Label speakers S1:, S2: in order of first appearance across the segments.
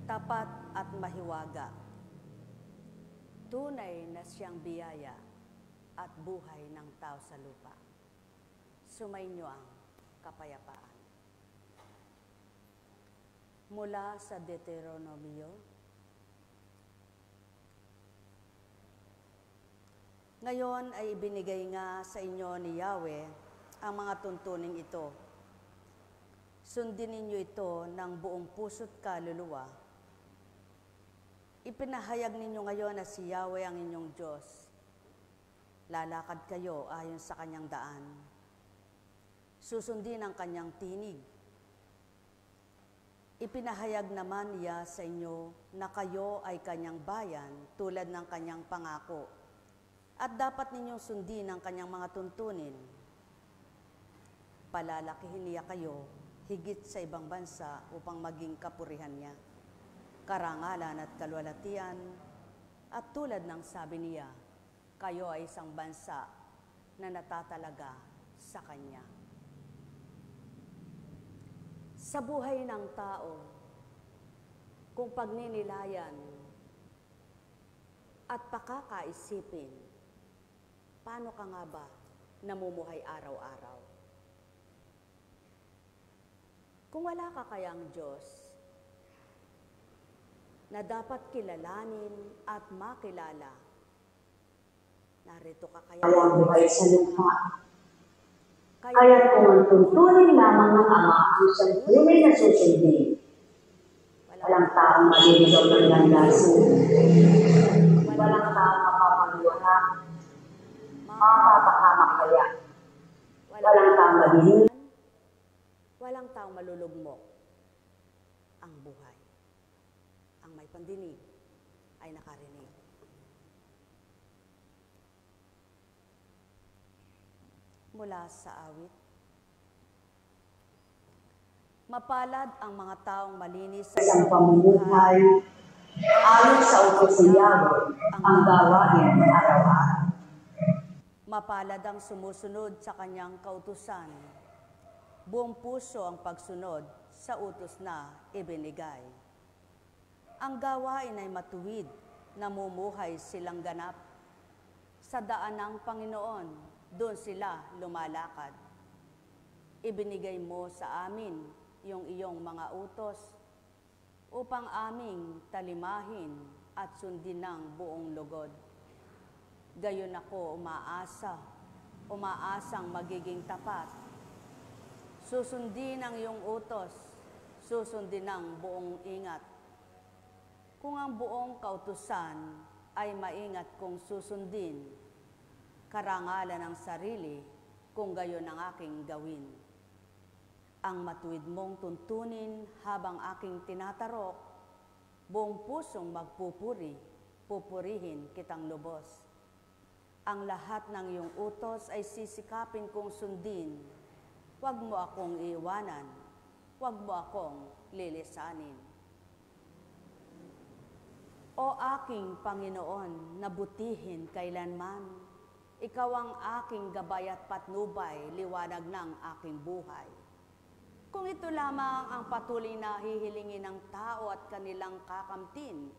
S1: tapat at mahiwaga. Tunay na siyang biyaya at buhay ng tao sa lupa. Sumainyo ang kapayapaan. Mula sa Deuteronomio, ngayon ay ibinigay nga sa inyo ni Yahweh ang mga tuntuning ito. Sundin ninyo ito ng buong puso't kaluluwa. Ipinahayag ninyo ngayon na si Yahweh ang inyong Diyos. Lalakad kayo ayon sa kanyang daan. Susundin ang kanyang tinig. Ipinahayag naman niya sa inyo na kayo ay kanyang bayan tulad ng kanyang pangako. At dapat ninyong sundin ang kanyang mga tuntunin. Palalakihin niya kayo higit sa ibang bansa upang maging kapurihan niya, karangalan at kalwalatian, at tulad ng sabi niya, kayo ay isang bansa na natatalaga sa kanya. Sa buhay ng tao, kung pagninilayan at pakakaisipin, paano ka nga ba namumuhay araw-araw? Kung wala ka kayang Diyos na dapat kilalanin at makilala, narito ka kaya
S2: ang buhay sa lupa. Kaya kung ang tuntunin lamang ng Ama ang siyang tunay na susundin, walang taong maliligaw ng landasin, walang taong mapapagluha, mapapahamakaya, walang taong maliligaw,
S1: walang taong malulugmok. Ang buhay, ang may pandinig ay nakarinig. Mula sa awit, mapalad ang mga taong malinis sa
S2: isang pamumuhay, ayon sa utos ni Yahweh ang gawain ng araw-araw.
S1: Mapalad ang sumusunod sa kanyang kautusan, buong puso ang pagsunod sa utos na ibinigay. Ang gawain ay matuwid, namumuhay silang ganap. Sa daan ng Panginoon, doon sila lumalakad. Ibinigay mo sa amin yung iyong mga utos upang aming talimahin at sundin ng buong lugod. Gayon ako umaasang magiging tapat. Susundin ang iyong utos, susundin ng buong ingat. Kung ang buong kautusan ay maingat kong susundin, karangalan ng sarili kung gayon ang aking gawin. Ang matuwid mong tuntunin habang aking tinatarok, buong pusong pupurihin kitang lubos. Ang lahat ng iyong utos ay sisikapin kong sundin. Huwag mo akong iiwanan, huwag mo akong lilisanin. O aking Panginoon, nabutihin kailanman. Ikaw ang aking gabay at patnubay, liwanag ng aking buhay. Kung ito lamang ang patuloy na hihilingin ng tao at kanilang kakamtin,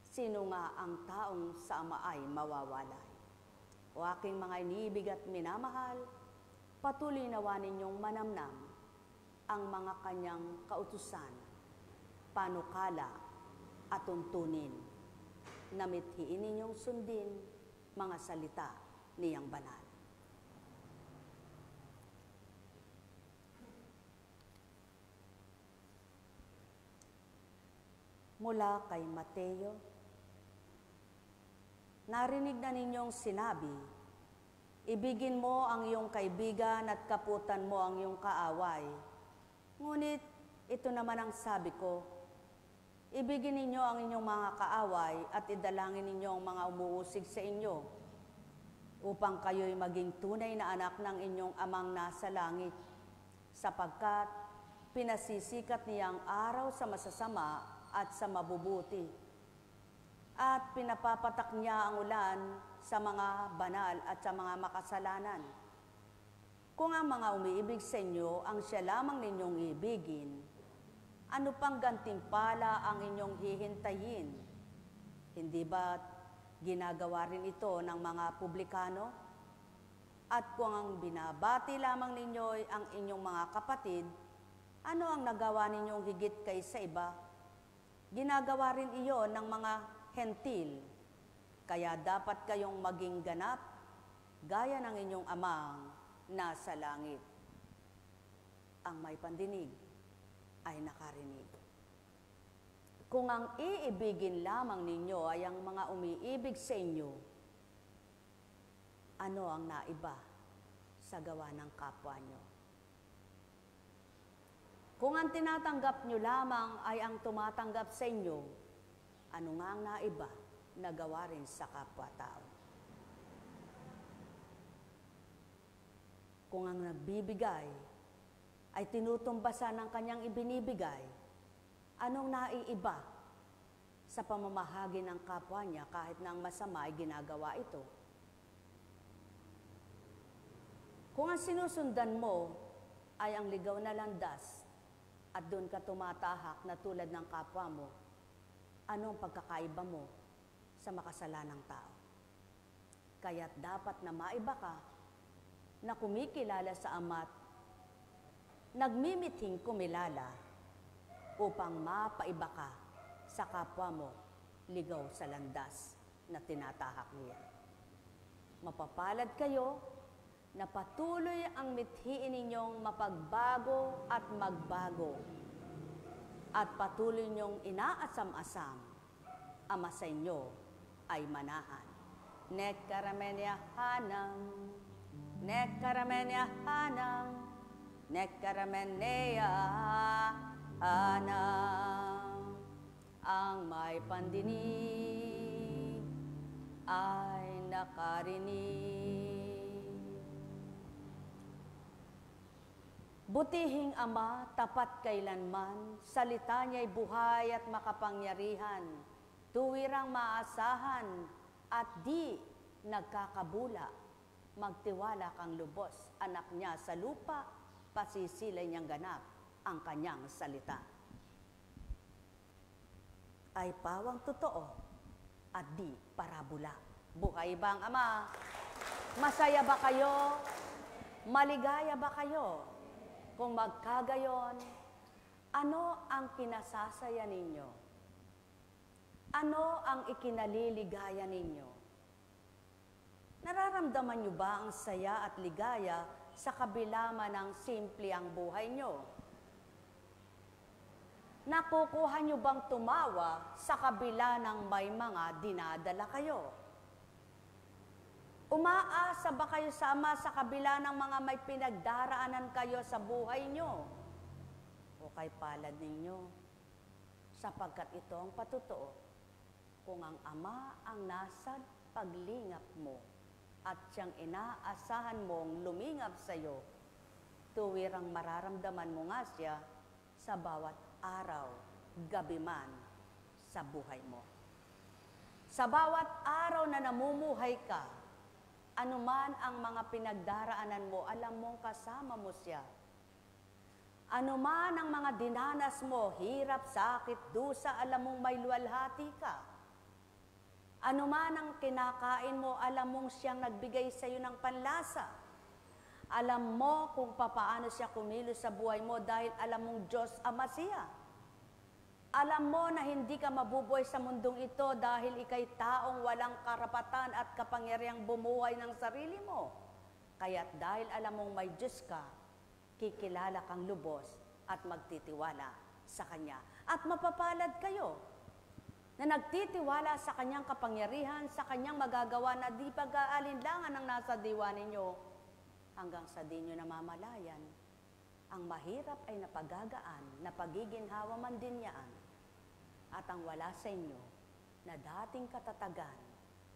S1: sino nga ang taong sa Ama ay mawawalay? O aking mga iniibig at minamahal, patuloy nawa ninyong manamnam ang mga kanyang kautusan, panukala at tuntunin, na mithiin ninyong sundin mga salita niyang banal. Mula kay Mateo, narinig na ninyong sinabi, ibigin mo ang iyong kaibigan at kaputan mo ang iyong kaaway. Ngunit ito naman ang sabi ko, ibigin ninyo ang inyong mga kaaway at idalangin ninyo ang mga umuusig sa inyo, upang kayo'y maging tunay na anak ng inyong amang nasa langit, sapagkat pinasisikat niya ang araw sa masasama at sa mabubuti, at pinapapatak niya ang ulan sa mga banal at sa mga makasalanan. Kung ang mga umiibig sa inyo ang siya lamang ninyong ibigin, Ano pang gantimpala ang inyong hihintayin? Hindi ba ginagawa rin ito ng mga publikano? At kung ang binabati lamang ninyo ay ang inyong mga kapatid, ano ang nagawa ninyong higit kaysa iba? Ginagawa rin iyon ng mga hentil. Kaya dapat kayong maging ganap, gaya ng inyong amang nasa langit. Ang may pandinig ay nakarinig. Kung ang iibigin lamang ninyo ay ang mga umiibig sa inyo, ano ang naiba sa gawa ng kapwa nyo? Kung ang tinatanggap nyo lamang ay ang tumatanggap sa inyo, ano nga ang naiba na gawa rin sa kapwa-tao? Kung ang nagbibigay ay tinutumbasan ng kanyang ibinibigay, anong naiiba sa pamamahagi ng kapwa niya kahit na ang masama ay ginagawa ito? Kung ang sinusundan mo ay ang ligaw na landas at doon ka tumatahak na tulad ng kapwa mo, anong pagkakaiba mo sa makasalanang tao? Kaya't dapat na maiba ka na kumikilala sa Ama't nagmimithing kumilala upang mapaiba ka sa kapwa mo ligaw sa landas na tinatahak niya. Mapapalad kayo na patuloy ang mithiin ninyong mapagbago at magbago at patuloy ninyong inaasam-asam, Ama sa inyo ay manahan. Nek karamenya hanang, nek karamenya hanang, nek karamenea hanang. Ang may pandinig ay nakarinig. Butihing Ama, tapat kailanman, salita niya'y buhay at makapangyarihan, tuwirang maasahan at di nagkakabula. Magtiwala kang lubos, anak niya sa lupa, pasisilay niyang ganap ang kanyang salita. Ay pawang totoo at di parabula. Buhay ba ang Ama? Masaya ba kayo? Maligaya ba kayo? Kung magkagayon, ano ang kinasasaya ninyo? Ano ang ikinaliligaya ninyo? Nararamdaman nyo ba ang saya at ligaya sa kabila man ng simple ang buhay nyo? Nakukuha nyo bang tumawa sa kabila ng may mga dinadala kayo? Umaasa ba kayo sa Ama sa kabila ng mga may pinagdaraanan kayo sa buhay nyo? O kay palad ninyo, sapagkat ito ang patotoo, kung ang Ama ang nasa paglingap mo at siyang inaasahan mong lumingap sa iyo, tuwirang mararamdaman mo nga siya sa bawat araw, gabi man sa buhay mo. Sa bawat araw na namumuhay ka, anuman ang mga pinagdaraanan mo, alam mong kasama mo siya. Anuman ang mga dinanas mo, hirap, sakit, dusa, alam mong may luwalhati ka. Anuman ang kinakain mo, alam mong siyang nagbigay sa iyo ng panlasa. Alam mo kung papaano siya kumilos sa buhay mo dahil alam mong Diyos Ama siya. Alam mo na hindi ka mabubuhay sa mundong ito dahil ikay taong walang karapatan at kapangyarihang bumuhay ng sarili mo. Kaya't dahil alam mong may Diyos ka, kikilala kang lubos at magtitiwala sa Kanya. At mapapalad kayo na nagtitiwala sa Kanyang kapangyarihan, sa Kanyang magagawa na di pag-aalinlangan ang nasa diwa ninyo hanggang sa di nyo namamalayan. Ang mahirap ay napagagaan, napagiginhawa man din niyaan. At ang wala sa inyo, na dating katatagan,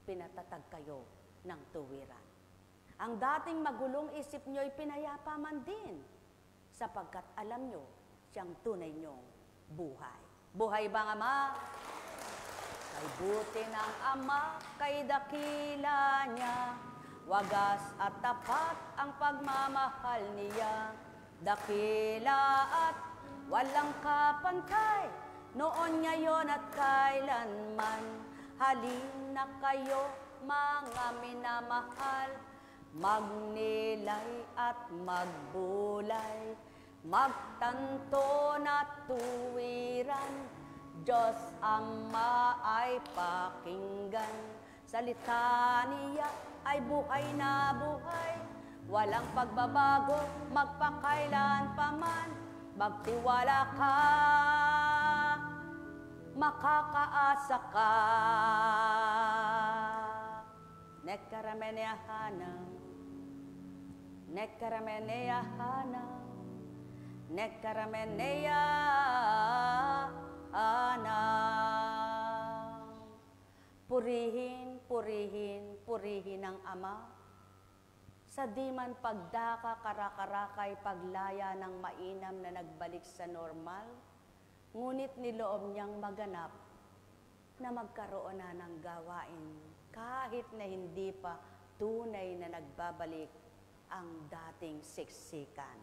S1: pinatatag kayo ng tuwiran. Ang dating magulong isip nyo'y pinayapa man din, sapagkat alam nyo, siyang tunay nyong buhay. Buhay bang Ama? Kay buti ng Ama, kay dakila niya, wagas at tapat ang pagmamahal niya. Dakila at walang kapantay, noon, ngayon at kailanman. Halina kayo, mga minamahal, magnilay at magbulay, magtanto na tuwiran, Diyos Ama ay pakinggan. Salita niya ay buhay na buhay, walang pagbabago, magpakailan paman. Magtiwala ka, makakaasa ka. Nekkarameneyahana, nekkarameneyahana, nekkarameneyahana. Purihin, purihin, purihin ang Ama. Sa di man pagdaka, karakarakay, paglaya ng mainam na nagbalik sa normal, ngunit niloob niyang maganap na magkaroon na ng gawain kahit na hindi pa tunay na nagbabalik ang dating siksikan.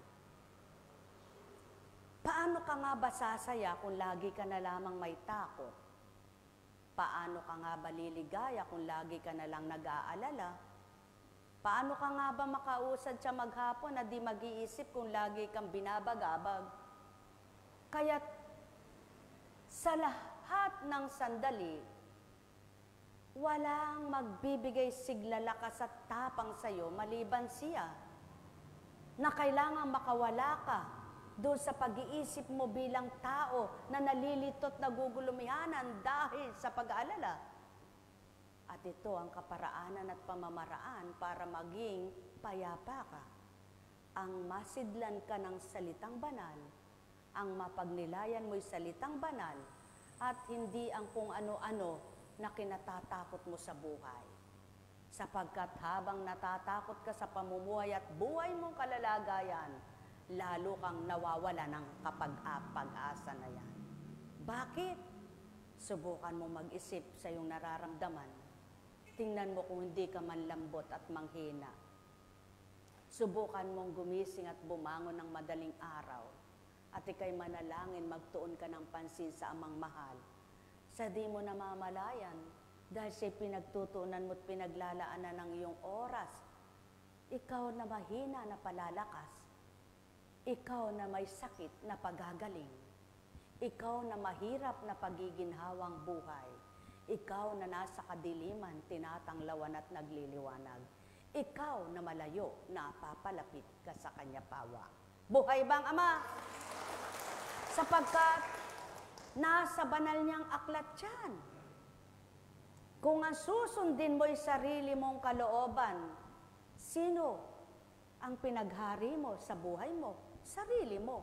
S1: Paano ka nga ba sasaya kung lagi ka na lamang may takot? Paano ka nga ba liligaya kung lagi ka na lang nag-aalala? Paano ka nga ba makausad siya maghapon na di mag-iisip kung lagi kang binabagabag? Kaya't sa lahat ng sandali, walang magbibigay sigla, lakas at tapang sa'yo maliban siya, na kailangang makawala ka doon sa pag-iisip mo bilang tao na nalilito at nagugulumihanan dahil sa pag-aalala. At ito ang kaparaanan at pamamaraan para maging payapa ka. Ang masidlan ka ng salitang banal, ang mapagnilayan mo'y salitang banal, at hindi ang kung ano-ano na kinatatakot mo sa buhay. Sapagkat habang natatakot ka sa pamumuhay at buhay mong kalalagayan, lalo kang nawawala ng kapag-pag-asa na yan. Bakit? Subukan mo mag-isip sa iyong nararamdaman. Tingnan mo kung hindi ka manlambot at manghina. Subukan mong gumising at bumangon ng madaling araw at ikay manalangin, magtuon ka ng pansin sa Amang Mahal. Sa di mo namamalayan, dahil siya'y pinagtutuunan mo at pinaglalaanan ng iyong oras, ikaw na mahina na palalakas, ikaw na may sakit na pagagaling, ikaw na mahirap na pagiginhawang buhay, ikaw na nasa kadiliman, tinatanglawan at nagliliwanag, ikaw na malayo na papalapit ka sa kanya pawa. Buhay bang Ama? Sapagkat nasa banal niyang aklat yan. Kung ang susundin mo'y sarili mong kalooban, sino ang pinaghari mo sa buhay mo? Sarili mo.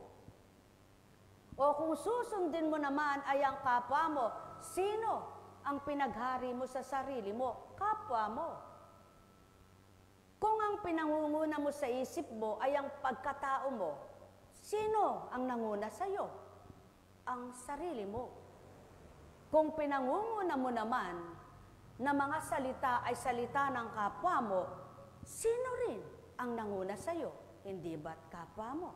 S1: O kung susundin mo naman ay ang kapwa mo, sino ang pinaghari mo sa sarili mo? Kapwa mo. Kung ang pinangunguna mo sa isip mo ay ang pagkatao mo, sino ang nanguna sa iyo? Ang sarili mo. Kung pinangunguna mo naman na mga salita ay salita ng kapwa mo, sino rin ang nanguna sa iyo? Hindi ba't kapwa mo?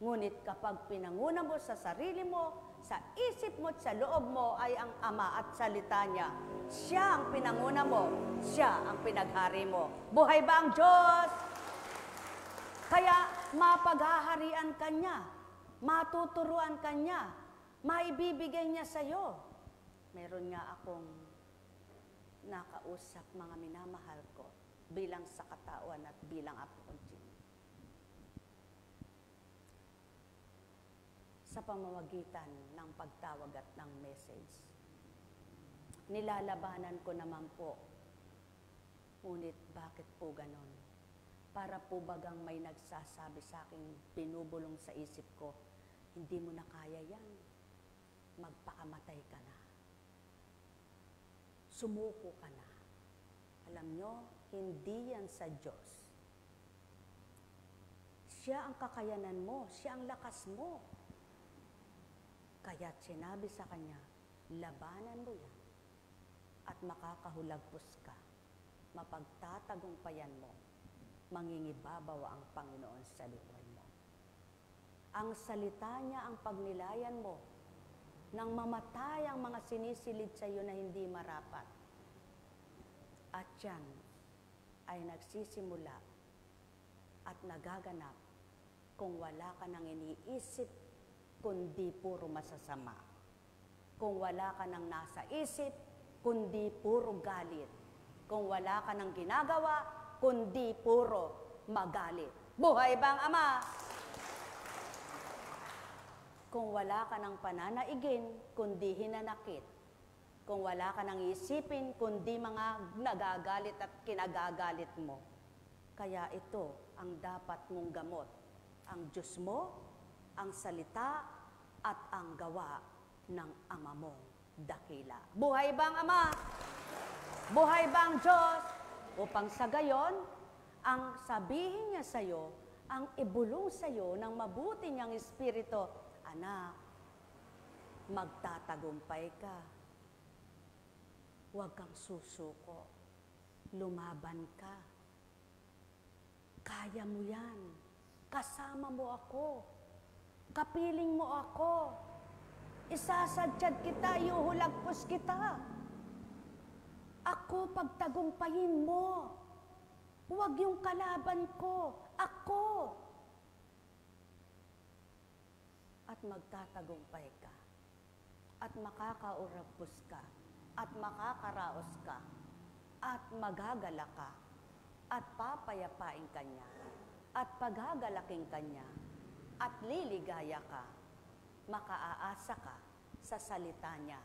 S1: Ngunit kapag pinanguna mo sa sarili mo, sa isip mo at sa loob mo ay ang Ama at salita niya, siya ang pinanguna mo, siya ang pinaghari mo. Buhay ba ang Diyos? Kaya mapaghaharian ka niya, matuturuan ka niya, maibibigay niya sa iyo. Meron nga akong nakausap, mga minamahal ko, bilang sa katauhan at bilang apo kong Jim. Sa pamamagitan ng pagtawag at ng message, nilalabanan ko naman po. Ngunit bakit po ganon? Para po bagang may nagsasabi sa akin, binubulong sa isip ko, hindi mo na kaya yan. Magpakamatay ka na. Sumuko ka na. Alam nyo, hindi yan sa Diyos. Siya ang kakayanan mo, siya ang lakas mo. Kaya't sinabi sa kanya, labanan mo yan at makakahulagpos ka. Mapagtatagumpayan mo, mangingibabaw ang Panginoon sa buhay mo. Ang salita niya ang pagnilayan mo nang mamatay ang mga sinisilid sa iyo na hindi marapat. At yan ay nagsisimula at nagaganap kung wala ka nang iniisip kundi puro masasama. Kung wala ka nang nasa isip kundi puro galit. Kung wala ka nang ginagawa kundi puro magalit. Buhay bang Ama? Kung wala ka ng pananaigin, kundi hinanakit. Kung wala ka ng isipin, kundi mga nagagalit at kinagagalit mo. Kaya ito ang dapat mong gamot. Ang Diyos mo, ang salita, at ang gawa ng Ama mong dakila. Buhay bang Ama? Buhay bang Diyos? Upang sa gayon, ang sabihin niya sa iyo, ang ibulong sa iyo ng mabuti niyang Espiritu, anak, magtatagumpay ka. Huwag kang susuko. Lumaban ka. Kaya mo yan. Kasama mo ako. Kapiling mo ako. Isasadyad kita, iuhulagpos kita. Ako pagtagumpayin mo. Huwag yung kalaban ko. Ako. At magtatagumpay ka, at makakauragpos ka, at makakaraos ka, at magagala ka, at papayapain ka niya, at paghagalaking ka niya, at liligaya ka, makaaasa ka sa salita niya,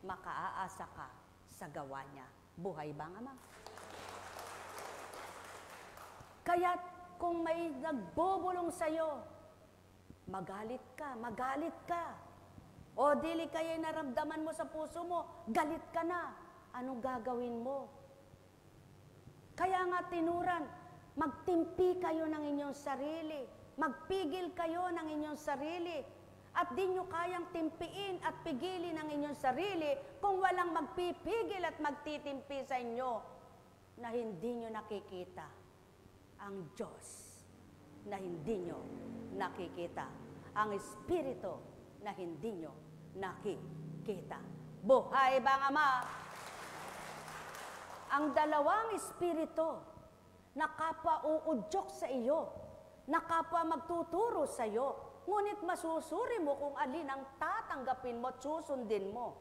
S1: makaaasa ka sa gawa niya. Buhay bang Ama? Kaya't kung may nagbubulong sa'yo, magalit ka, magalit ka. O dili kaya naramdaman mo sa puso mo, galit ka na. Anong gagawin mo? Kaya nga tinuran, magtimpi kayo ng inyong sarili. Magpigil kayo ng inyong sarili. At di nyo kayang timpiin at pigilin ang inyong sarili kung walang magpipigil at magtitimpi sa inyo na hindi nyo nakikita ang Diyos na hindi nyo nakikita. Ang Espiritu na hindi nyo nakikita. Buhay bang Ama? Ang dalawang Espiritu na kapwa uudyok sa iyo, na kapwa magtuturo sa iyo, ngunit masusuri mo kung alin ang tatanggapin mo at susundin mo.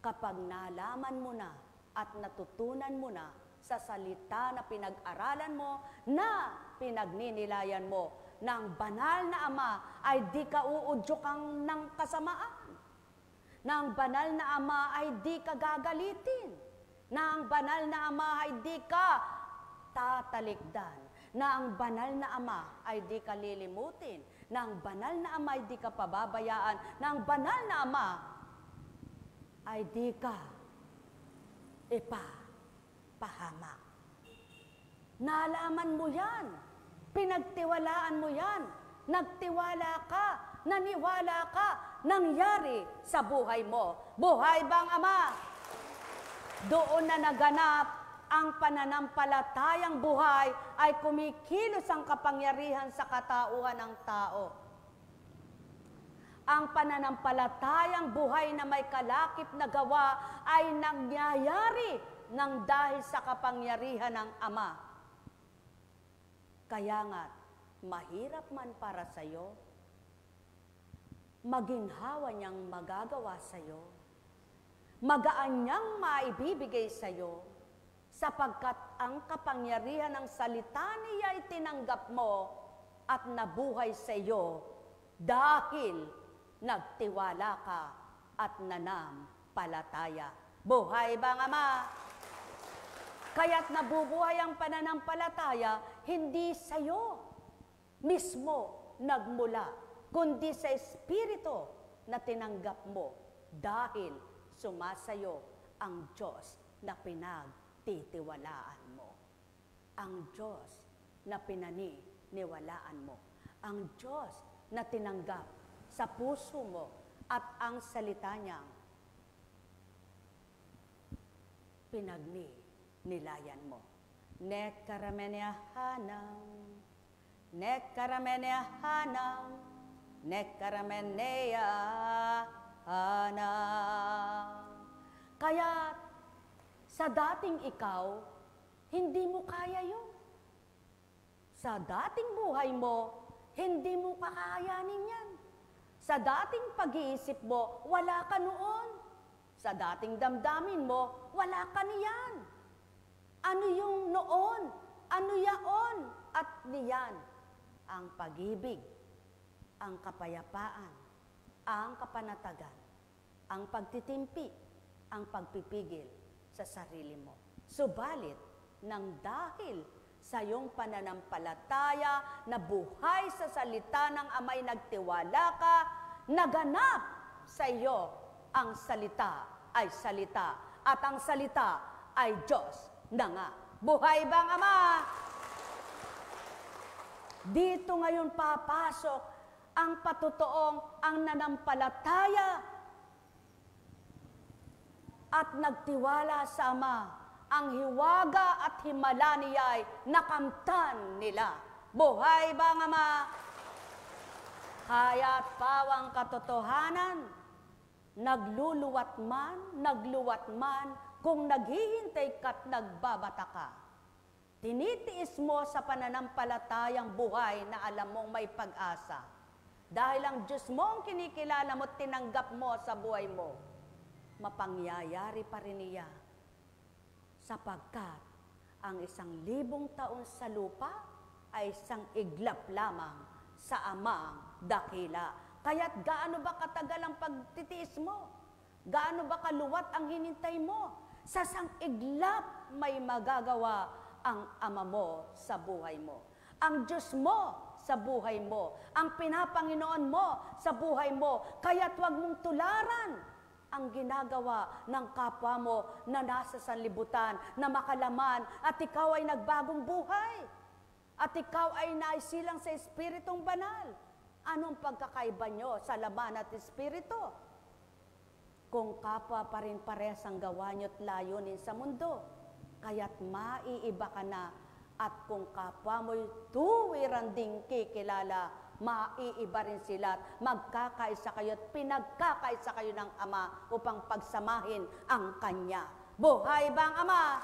S1: Kapag nalaman mo na at natutunan mo na sa salita na pinag-aralan mo, na pinagninilayan mo, ng banal na Ama ay di ka uudyokang ng kasamaan. Ng banal na Ama ay di ka gagalitin. Ng banal na Ama ay di ka tatalikdan. Na ang banal na Ama ay di ka lilimutin. Na ang banal na Ama ay di ka pababayaan. Na ang banal na Ama ay di ka pahamak. Nalaman mo yan. Pinagtiwalaan mo yan. Nagtiwala ka. Naniwala ka. Nangyari sa buhay mo. Buhay bang Ama? Doon na naganap ang pananampalatayang buhay ay kumikilos ang kapangyarihan sa katauhan ng tao. Ang pananampalatayang buhay na may kalakip na gawa ay nangyayari nang dahil sa kapangyarihan ng Ama. Kaya nga, mahirap man para sa iyo, maginhawa niyang magagawa sa iyo, magaan niyang maibibigay sa iyo, sapagkat ang kapangyarihan ng salita niya ay tinanggap mo at nabuhay sa iyo dahil nagtiwala ka at nanampalataya. Buhay bang Ama? Kaya't nabubuhay ang pananampalataya, hindi sa iyo mismo nagmula, kundi sa Espiritu na tinanggap mo dahil sumasayo ang Diyos na pinagtitiwalaan mo. Ang Diyos na pinaniniwalaan mo. Ang Diyos na tinanggap sa puso mo at ang salita niyang pinagnilayan mo. Nek karamene hanam, Nekaramenea Hana. Kaya sa dating ikaw, hindi mo kaya yun. Sa dating buhay mo, hindi mo kakayanin yan. Sa dating pag-iisip mo, wala ka noon. Sa dating damdamin mo, wala ka niyan. Ano yung noon? Ano yaon? At niyan? Ang pag-ibig, ang kapayapaan, ang kapanatagan, ang pagtitimpi, ang pagpipigil sa sarili mo. Subalit, nang dahil sa iyong pananampalataya na buhay sa salita ng Ama'y nagtiwala ka, naganap sa iyo ang salita ay salita at ang salita ay Diyos na nga. Buhay bang Ama? Dito ngayon papasok ang patutuong ang nanampalataya at nagtiwala sa Ama. Ang hiwaga at himala niya ay nakamtan nila. Buhay bang Ama? Kaya't pawang katotohanan, nagluluwat man, kung naghihintay ka't nagbabata ka. Tinitiis mo sa pananampalatayang buhay na alam mong may pag-asa. Dahil ang Diyos mo ang kinikilala mo at tinanggap mo sa buhay mo, mapangyayari pa rin niya. Sapagkat ang 1,000 taon sa lupa ay isang iglap lamang sa Amang dakila. Kaya't gaano ba katagal ang pagtitiis mo? Gaano ba kaluwat ang hinintay mo? Sa isang iglap may magagawa ang Ama mo sa buhay mo. Ang Diyos mo sa buhay mo. Ang Pinapanginoon mo sa buhay mo. Kaya't huwag mong tularan ang ginagawa ng kapwa mo na nasa sanlibutan, na makalaman, at ikaw ay nagbagong buhay. At ikaw ay naisilang sa Espiritong Banal. Anong pagkakaiba nyo sa laman at Espiritu? Kung kapwa pa rin parehas ang gawa nyo't layunin sa mundo, kaya't maiiba ka na, at kung kapwa mo'y tuwiran ding kikilala, maiiba rin sila at magkakaisa kayo at pinagkakaisa kayo ng Ama upang pagsamahin ang Kanya. Buhay bang Ama?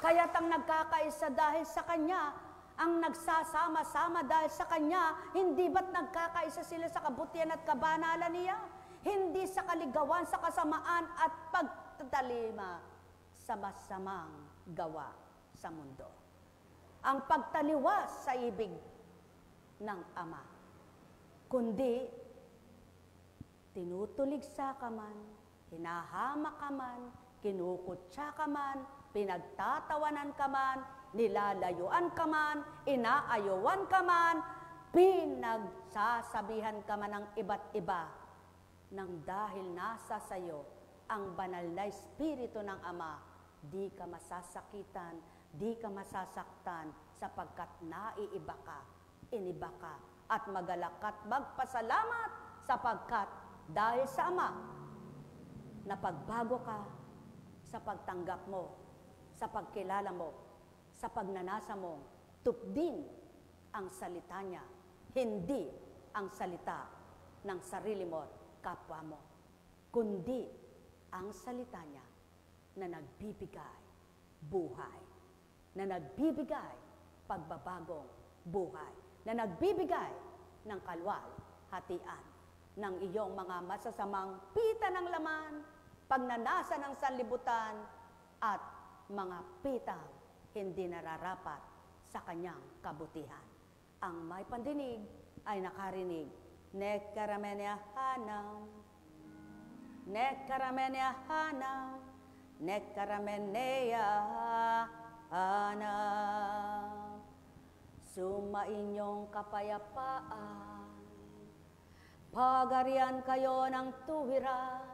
S1: Kaya't ang nagkakaisa dahil sa Kanya, ang nagsasama-sama dahil sa Kanya, hindi ba't nagkakaisa sila sa kabutihan at kabanalan niya? Hindi sa kaligawan, sa kasamaan at pagtatalima sa masamang gawa sa mundo. Ang pagtaliwas sa ibig ng Ama, kundi tinutuligsa ka man, hinahamak ka man, kinukutsa ka man, pinagtatawanan ka man, nilalayuan ka man, inaayawan ka man, pinagsasabihan ka man ng iba't iba, nang dahil nasa sayo ang banal na Espiritu ng Ama, di ka masasakitan, di ka masasaktan, sapagkat naiiba ka, iniba ka, at magalak at magpasalamat, sapagkat dahil sa Ama, napagbago ka sa pagtanggap mo, sa pagkilala mo, sa pagnanasa mo, tupdin ang salita niya, hindi ang salita ng sarili mo at kapwa mo, kundi ang salita niya na nagbibigay buhay, na nagbibigay pagbabagong buhay, na nagbibigay ng kalwalhatian ng iyong mga masasamang pita ng laman, pagnanasa ng sanlibutan, at mga pitang hindi nararapat sa kanyang kabutihan. Ang may pandinig ay nakarinig. Nekaramenia hanam, nekaramenia hanam, nekaramenea hanam. Sumainyong kapayapaan, pagarian kayo ng tuwiran,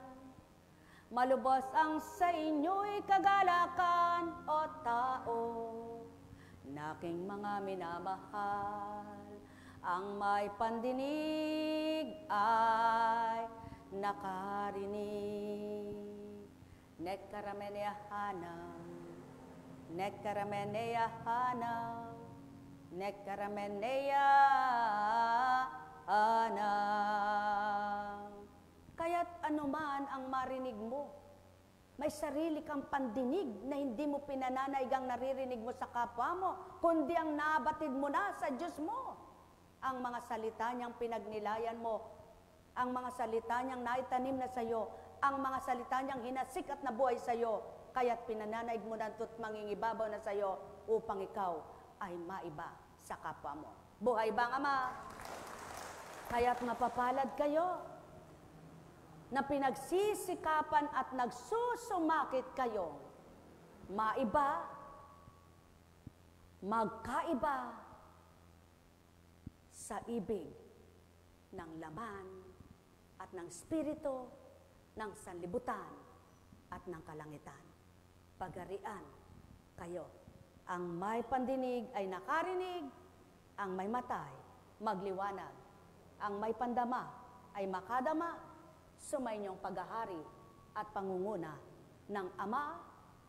S1: malubos ang sa inyo'y kagalakan, o tao, naking mga minamahal. Ang may pandinig ay nakarinig. Nekaramenia hanam, nekaramenia hanam, Nekaramenea ana. Kaya't anuman ang marinig mo, may sarili kang pandinig na hindi mo pinananaig ang naririnig mo sa kapwa mo, kundi ang nabatid mo na sa Diyos mo. Ang mga salita niyang pinagnilayan mo, ang mga salita niyang naitanim na sa iyo, ang mga salita niyang hinasik at nabuhay sa iyo, kaya't pinananaig mo na at mangingibabaw na sa iyo upang ikaw ay maiba sa kapwa mo. Buhay ba ang Ama? Kaya't mapapalad kayo na pinagsisikapan at nagsusumakit kayo, maiba, magkaiba sa ibig ng laman at ng spirito, ng sanlibutan at ng kalangitan. Pagarian kayo. Ang may pandinig ay nakarinig, ang may matay magliwanag, ang may pandama ay makadama, sumainyong paghahari at pangunguna ng Ama,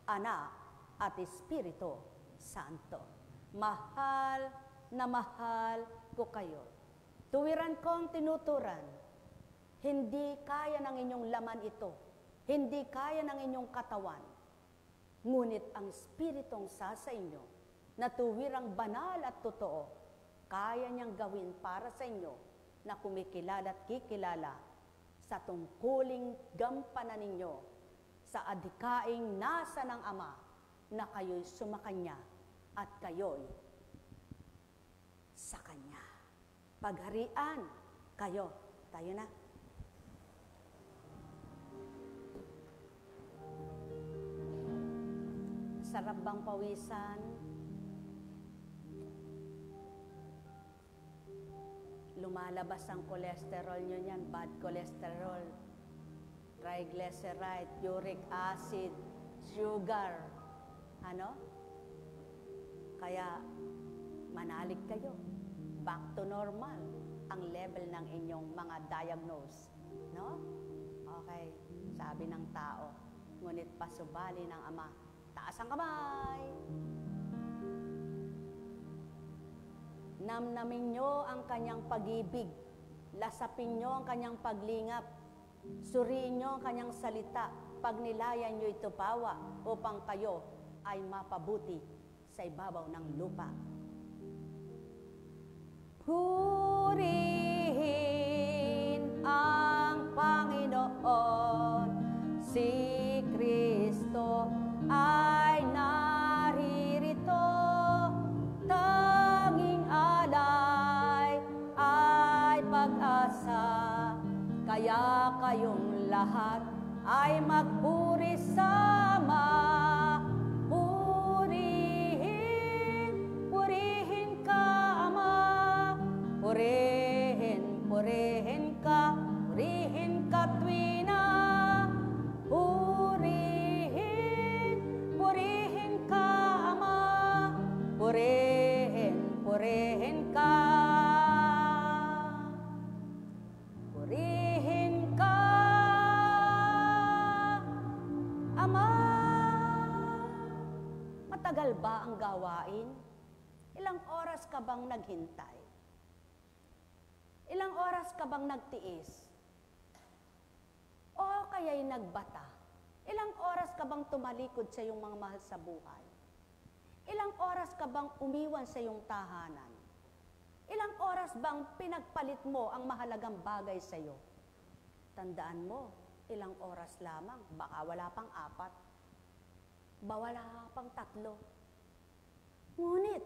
S1: Anak at Espiritu Santo. Mahal na mahal ko kayo. Tuwiran kong tinuturan, hindi kaya ng inyong laman ito, hindi kaya ng inyong katawan, ngunit ang Espiritong sa inyo, na tuwirang banal at totoo, kaya niyang gawin para sa inyo na kumikilala at kikilala sa tungkuling gampanan ninyo sa adhikaing nasa ng Ama na kayo'y sumakanya at kayo'y sa Kanya. Pagharian kayo. Tayo na. Sarap bang pawisan? Lumalabas ang cholesterol nyo niyan, bad cholesterol, triglyceride, uric acid, sugar. Ano? Kaya manalig kayo. Back to normal ang level ng inyong mga diagnose. No? Okay. Sabi ng tao, ngunit pasubali ng Ama. Taas ang kamay. Namnamin nyo ang kanyang pag-ibig. Lasapin nyo ang kanyang paglingap. Suriin nyo ang kanyang salita. Pagnilayan nyo ito pawa upang kayo ay mapabuti sa ibabaw ng lupa. Purihin ang Panginoon, si Kristo ay naririto, tanging alay ay pag-asa, kaya kayong lahat ay magpuri sama. Purihin ka, Ama, purihin ka, purihin ka tuwina, purihin ka, Ama, purihin ka, purihin ka, Ama. Matagal ba ang gawain? Ilang oras ka bang naghintay? Ilang oras ka bang nagtiis? O kaya'y nagbata? Ilang oras ka bang tumalikod sa iyong mga mahal sa buhay? Ilang oras ka bang umiwan sa iyong tahanan? Ilang oras bang pinagpalit mo ang mahalagang bagay sa iyo? Tandaan mo, ilang oras lamang, baka wala pang 4, wala pang 3. Ngunit,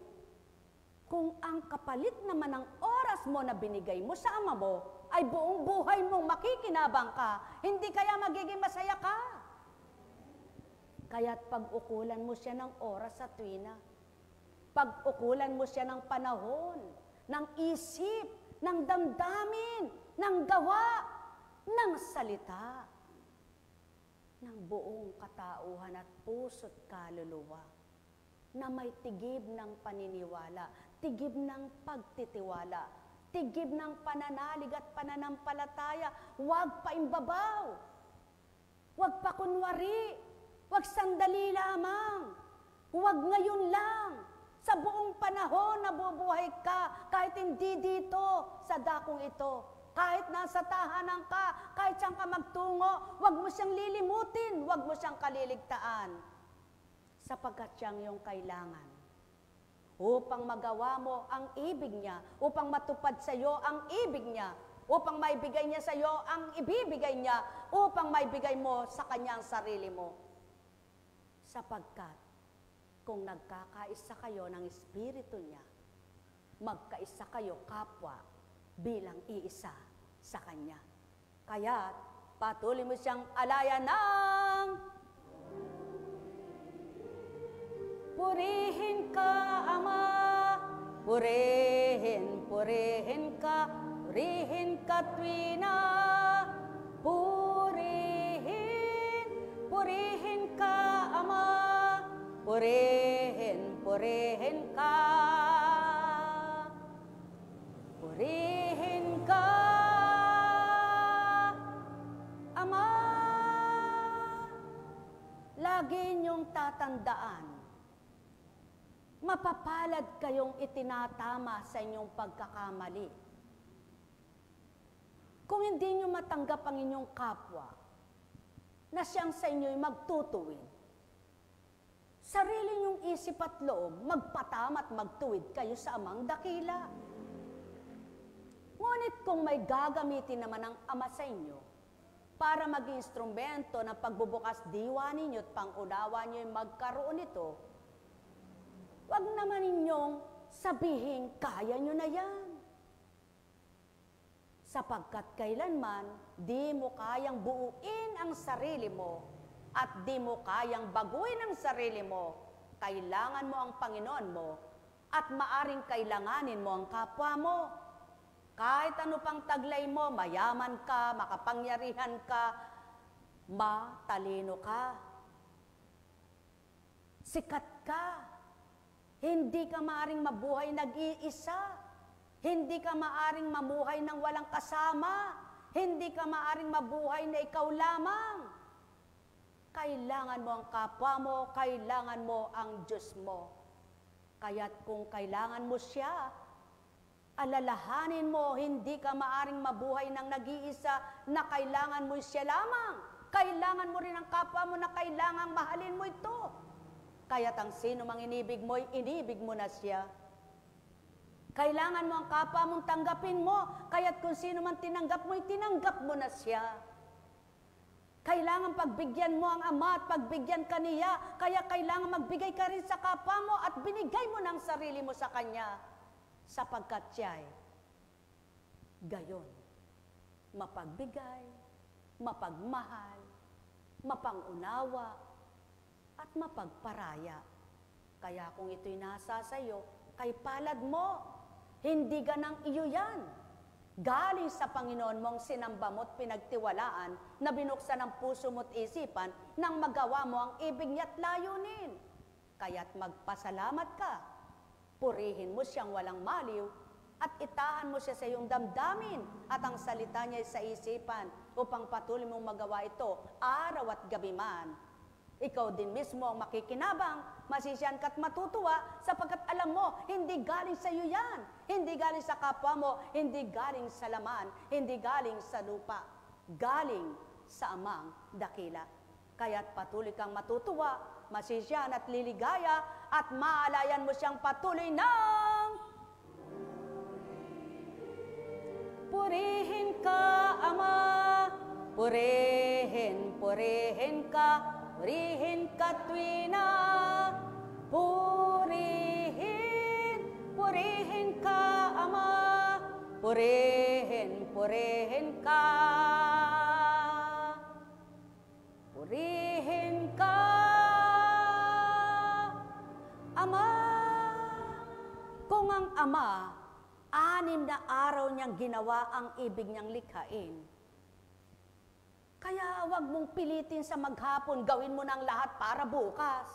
S1: kung ang kapalit naman ng oras mo na binigay mo sa Ama mo, ay buong buhay mong makikinabang ka, hindi kaya magiging masaya ka. Kaya't pag-ukulan mo siya ng oras sa tuwina, pag-ukulan mo siya ng panahon, ng isip, ng damdamin, ng gawa, ng salita, ng buong katauhan at puso't kaluluwa, na may tigib ng paniniwala, tigib ng pagtitiwala, tigib ng pananalig at pananampalataya. Huwag pa imbabaw, huwag pa kunwari, huwag sandali lamang, huwag ngayon lang, Sa buong panahon nabubuhay ka, kahit hindi dito sa dakong ito. Kahit nasa tahanan ka, kahit saan ka magtungo, huwag mo siyang lilimutin, huwag mo siyang kaliligtaan. Sapagkat siyang iyong kailangan. Upang magawa mo ang ibig niya, upang matupad sa iyo ang ibig niya, upang maibigay niya sa iyo ang ibibigay niya, upang maibigay mo sa kanya ang sarili mo. Sapagkat, kung nagkakaisa kayo ng Espiritu niya, magkaisa kayo kapwa bilang iisa sa Kanya. Kaya patuloy mo siyang alayan ng purihin ka, Ama, purihin, purihin ka tuwina, purihin, purihin ka, Ama, purihin, purihin ka. Purihin ka, Ama. Lagi niyong tatandaan, mapapalad kayong itinatama sa inyong pagkakamali. Kung hindi niyo matanggap ang inyong kapwa, na siyang sa inyo'y magtutuwid, sarili niyong isip at loob, magpatam at magtuwid kayo sa Amang dakila. Ngunit kung may gagamitin naman ang Ama sa inyo para maging instrumento ng pagbubukas diwa ninyo at pangunawa niyo yung magkaroon nito, wag naman ninyong sabihin, kaya nyo na yan. Sapagkat kailanman, di mo kayang buuin ang sarili mo at di mo kayang baguhin ang sarili mo, kailangan mo ang Panginoon mo at maaring kailanganin mo ang kapwa mo. Kahit ano pang taglay mo, mayaman ka, makapangyarihan ka, matalino ka, sikat ka, hindi ka maaring mabuhay nag-iisa, hindi ka maaring mamuhay ng walang kasama, hindi ka maaring mabuhay na ikaw lamang. Kailangan mo ang kapwa mo, kailangan mo ang Diyos mo. Kaya't kung kailangan mo siya, alalahanin mo, hindi ka maaring mabuhay ng nag-iisa na kailangan mo siya lamang. Kailangan mo rin ang kapwa mo na kailangang mahalin mo ito. Kaya't ang sino mang inibig mo, inibig mo na siya. Kailangan mo ang kapwa mong tanggapin mo, kaya't kung sino man tinanggap mo, tinanggap mo na siya. Kailangan pagbigyan mo ang Ama at pagbigyan ka niya, kaya kailangan magbigay ka rin sa kapwa mo at binigay mo ng sarili mo sa Kanya. Sapagkat siya'y gayon, mapagbigay, mapagmahal, mapangunawa, at mapagparaya. Kaya kung ito'y nasa sa'yo, kay palad mo, hindi ganang iyo yan. Galing sa Panginoon mong sinamba mo't pinagtiwalaan na binuksan ang puso mo't isipan nang magawa mo ang ibig niya't layunin. Kaya't magpasalamat ka. Purihin mo siyang walang maliw at itahan mo siya sa iyong damdamin at ang salita niya sa isipan upang patuloy mong magawa ito araw at gabi man. Ikaw din mismo ang makikinabang, masisiyan ka't matutuwa sapagkat alam mo, hindi galing sa iyo yan. Hindi galing sa kapwa mo, hindi galing sa laman, hindi galing sa lupa. Galing sa Amang dakila. Kaya't patuloy kang matutuwa, masisiyan at liligaya at maalayan mo siyang patuloy ng purihin ka, Ama, purihin, purihin ka, purihin ka tuwina, purihin, purihin ka, Ama, purihin, purihin ka, purihin ka, Ama. Kung ang Ama, 6 na araw niyang ginawa ang ibig niyang likhain, kaya wag mong pilitin sa maghapon, gawin mo ng lahat para bukas.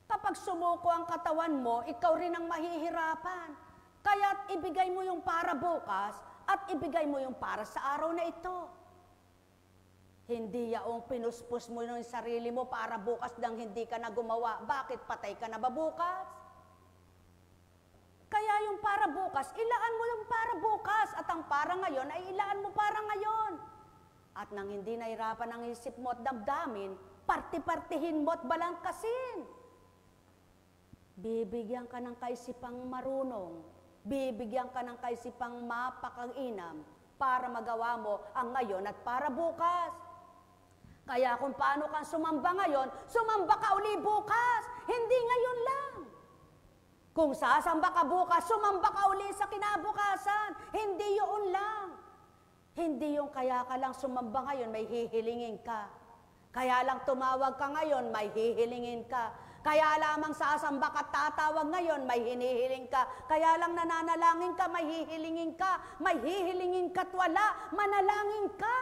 S1: Kapag sumuko ang katawan mo, ikaw rin ang mahihirapan. Kaya't ibigay mo yung para bukas at ibigay mo yung para sa araw na ito. Hindi yaong pinuspos mo yung sarili mo para bukas nang hindi ka na gumawa. Bakit patay ka na ba bukas? yung para bukas, ilaan mo yung para bukas. At ang para ngayon ay ilaan mo para ngayon. At nang hindi nahirapan ang isip mo at damdamin, parti-partihin mo at balangkasin. Bibigyan ka ng kaisipang marunong. Bibigyan ka ng kaisipang mapakainam para magawa mo ang ngayon at para bukas. Kaya kung paano kang sumamba ngayon, sumamba ka uli bukas. Hindi ngayon lang. Kung sasamba ka bukas, sumamba ka uli sa kinabukasan. Hindi yun lang. Hindi yung kaya ka lang sumamba ngayon, may hihilingin ka. Kaya lang tumawag ka ngayon, may hihilingin ka. Kaya lamang sasamba ka tatawag ngayon, may hinihiling ka. Kaya lang nananalangin ka, may hihilingin ka. May hihilingin ka't wala, manalangin ka.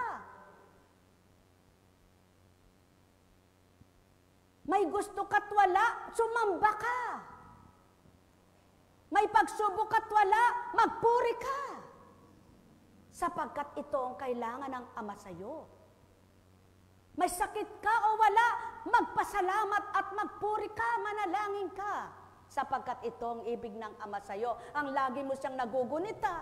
S1: May gusto ka't wala, sumamba ka. May pagsubok ka't wala, magpuri ka. Sapagkat ito ang kailangan ng Ama sa'yo. May sakit ka o wala, magpasalamat at magpuri ka, manalangin ka. Sapagkat ito ang ibig ng Ama sa'yo. Ang lagi mo siyang nagugunita,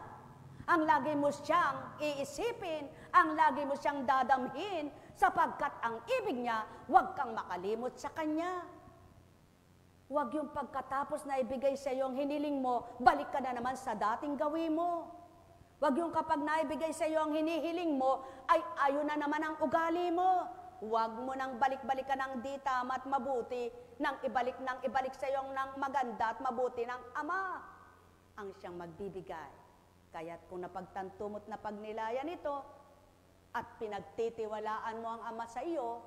S1: ang lagi mo siyang iisipin, ang lagi mo siyang dadamhin, sapagkat ang ibig niya, huwag kang makalimot sa Kanya. Huwag yung pagkatapos na ibigay sa iyo ang hiniling mo, balik ka na naman sa dating gawin mo. Huwag yung kapag naibigay sa iyo ang hinihiling mo, ay ayon na naman ang ugali mo. Huwag mo nang balik-balikan ng di tama at mabuti, nang ibalik sa iyo ng maganda at mabuti ng Ama. Ang siyang magbibigay. Kaya't kung napagtanto mo't napagnilayan ito, at pinagtitiwalaan mo ang Ama sa iyo,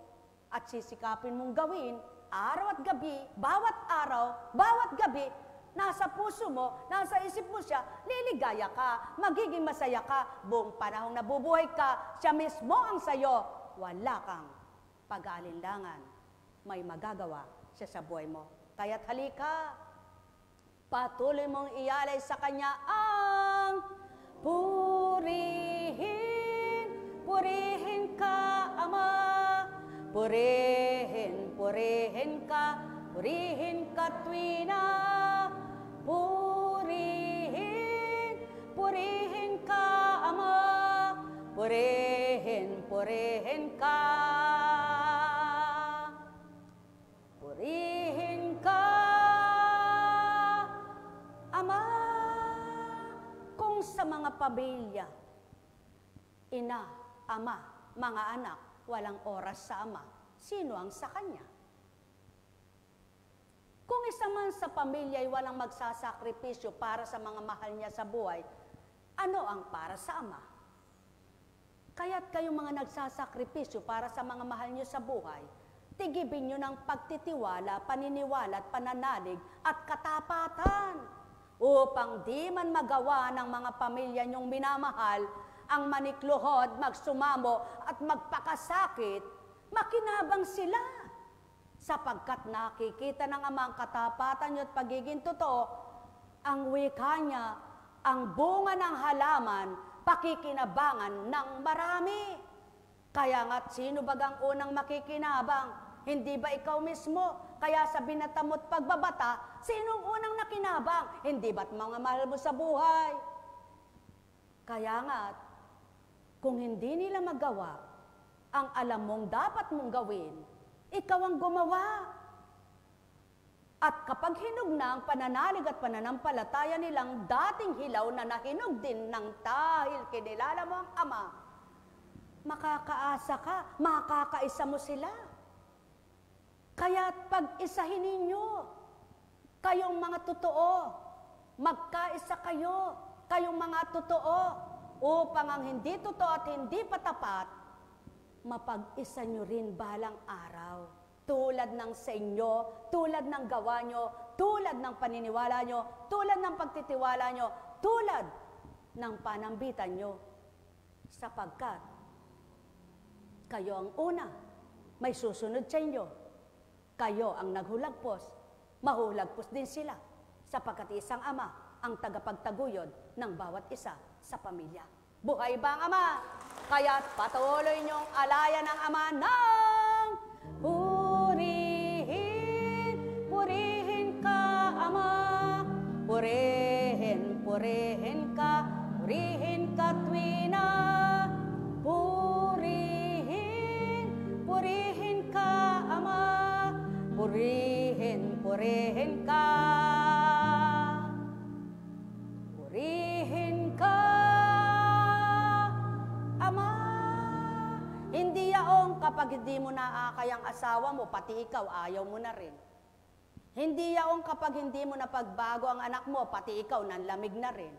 S1: at sisikapin mong gawin, araw at gabi, bawat araw, bawat gabi, nasa puso mo, nasa isip mo siya, liligaya ka, magiging masaya ka, buong panahong nabubuhay ka, siya mismo ang sayo, wala kang pag-aalinlangan, may magagawa siya sa buhay mo. Kaya't halika, patuloy mong ialay sa Kanya ang purihin, purihin ka, Ama, purihin, purihin ka, purihin ka tuwina. Purihin, purihin ka, Ama, purihin, purihin ka. Purihin ka, Ama. Kung sa mga pamilya, ina, ama, mga anak, walang oras sa Ama, sino ang sa Kanya? Kung isa man sa pamilya ay walang magsasakripisyo para sa mga mahal niya sa buhay, ano ang para sa Ama? Kaya't kayong mga nagsasakripisyo para sa mga mahal niyo sa buhay, tigibin niyo ng pagtitiwala, paniniwala at pananalig at katapatan upang di man magawa ng mga pamilya niyong minamahal ang manikluhod, magsumamo at magpakasakit, makinabang sila. Sapagkat nakikita ng Ama ang katapatan niyo at pagiging totoo, ang wika niya, ang bunga ng halaman, pakikinabangan ng marami. Kaya nga't sino bagang unang makikinabang? Hindi ba ikaw mismo? Kaya sa binatamot pagbabata, sinong unang nakinabang? Hindi ba't mga mahal mo sa buhay? Kaya nga't, kung hindi nila magawa ang alam mong dapat mong gawin, ikaw ang gumawa. At kapag hinog na ang pananalig at pananampalataya nilang dating hilaw na nahinog din ng dahil kinilala mo ang Ama, makakaasa ka, makakaisa mo sila. Kaya't pag-isahin ninyo, kayong mga totoo, magkaisa kayo, kayong mga totoo, upang ang hindi totoo at hindi patapat, mapag-isa nyo rin balang araw. Tulad ng sa inyo, tulad ng gawa nyo, tulad ng paniniwala nyo, tulad ng pagtitiwala nyo, tulad ng panambitan nyo. Sapagkat kayo ang una, may susunod sa inyo. Kayo ang naghulagpos, mahulagpos din sila. Sapagkat isang Ama ang tagapagtaguyod ng bawat isa sa pamilya. Buhay ba ang Ama? Kaya't patuloy niyong alayan ng Ama ng purihin, purihin ka, Ama, purihin purihin ka tuwina. Purihin ka, Ama. Purihin ka. Purihin ka, Ama. Hindi yaong kapag hindi mo naakay ang asawa mo, pati ikaw, ayaw mo na rin. Hindi yaong kapag hindi mo napagbago ang anak mo, pati ikaw, nanlamig na rin.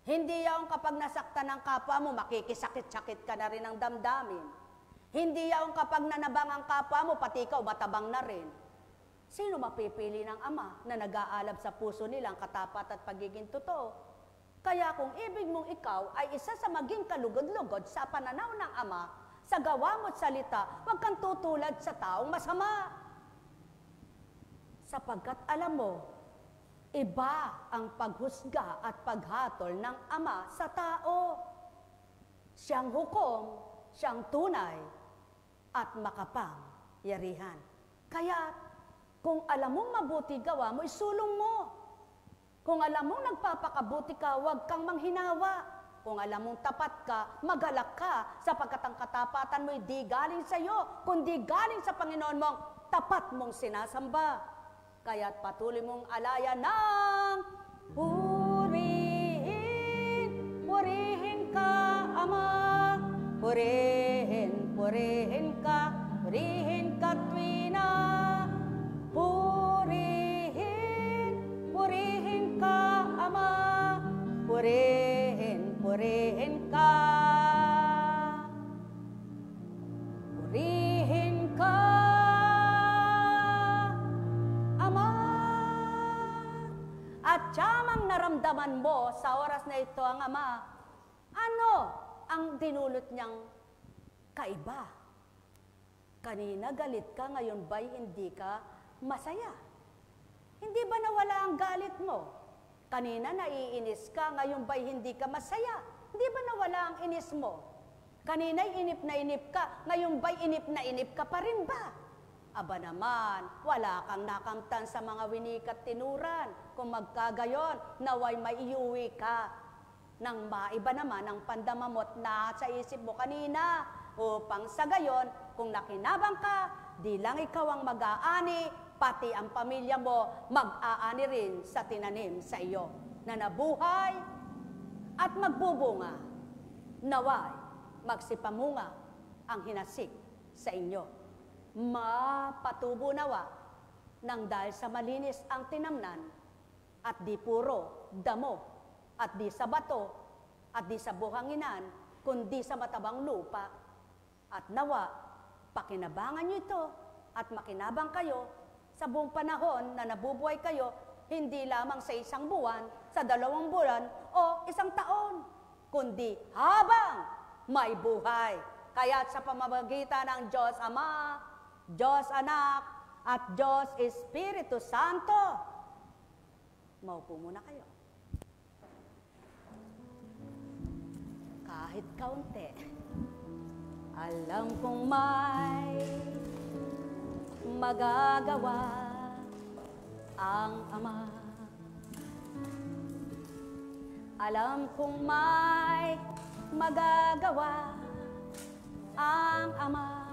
S1: Hindi yaong kapag nasaktan ng kapwa mo, makikisakit-sakit ka na rin ng damdamin. Hindi yaong kapag nanabang ang kapwa mo, pati ikaw, matabang na rin. Sino mapipili ng Ama na nag-aalab sa puso nilang katapat at pagiging totoo? Kaya kung ibig mong ikaw ay isa sa maging kalugod-lugod sa pananaw ng Ama, sa gawa mo't salita, huwag kang tutulad sa taong masama. Sapagkat alam mo, iba ang paghusga at paghatol ng Ama sa tao. Siyang hukom, siyang tunay, at makapangyarihan. Kaya, kung alam mong mabuti gawa mo, isulong mo. Kung alam mong nagpapakabuti ka, huwag kang manghinawa. Kung alam mong tapat ka, magalak ka, sapagkat ang katapatan mo'y di galing sa iyo, kundi galing sa Panginoon mong tapat mong sinasamba. Kaya't patuloy mong alaya ng purihin ka, Ama. Purihin ka tuwina. Purihin ka, Ama. Purihin ka. Purihin ka, Ama. At tiyamang naramdaman mo sa oras na ito ang Ama, ano ang dinulot niyang kaiba? Kanina galit ka, ngayon ba'y hindi ka masaya? Hindi ba nawala ang galit mo? Kanina naiinis ka, ngayon ba'y hindi ka masaya? Hindi ba nawala ang inis mo? Kanina'y inip na inip ka, ngayon ba'y inip na inip ka pa rin ba? Aba naman, wala kang nakamtan sa mga winikat tinuran. Kung magkagayon, naway maiuwi ka. Nang maiba naman ang pandamamot na sa isip mo kanina, upang sa gayon, kung nakinabang ka, di lang ikaw ang mag-aani, pati ang pamilya mo mag-aani rin sa tinanim sa iyo, na nabuhay at magbubunga. Naway, magsipamunga ang hinasik sa inyo. Mapatubo nawa nang dahil sa malinis ang tinamnan at di puro damo at di sa bato at di sa buhanginan, kundi sa matabang lupa. At nawa, pakinabangan nyo ito at makinabang kayo sa buong panahon na nabubuhay kayo, hindi lamang sa 1 buwan, sa 2 buwan, o 1 taon, kundi habang may buhay. Kaya sa pamamagitan ng Diyos Ama, Diyos Anak, at Diyos Espiritu Santo, maupo muna kayo. Kahit kaunti, alam kong may magagawa ang Ama. Alam kong may magagawa ang Ama.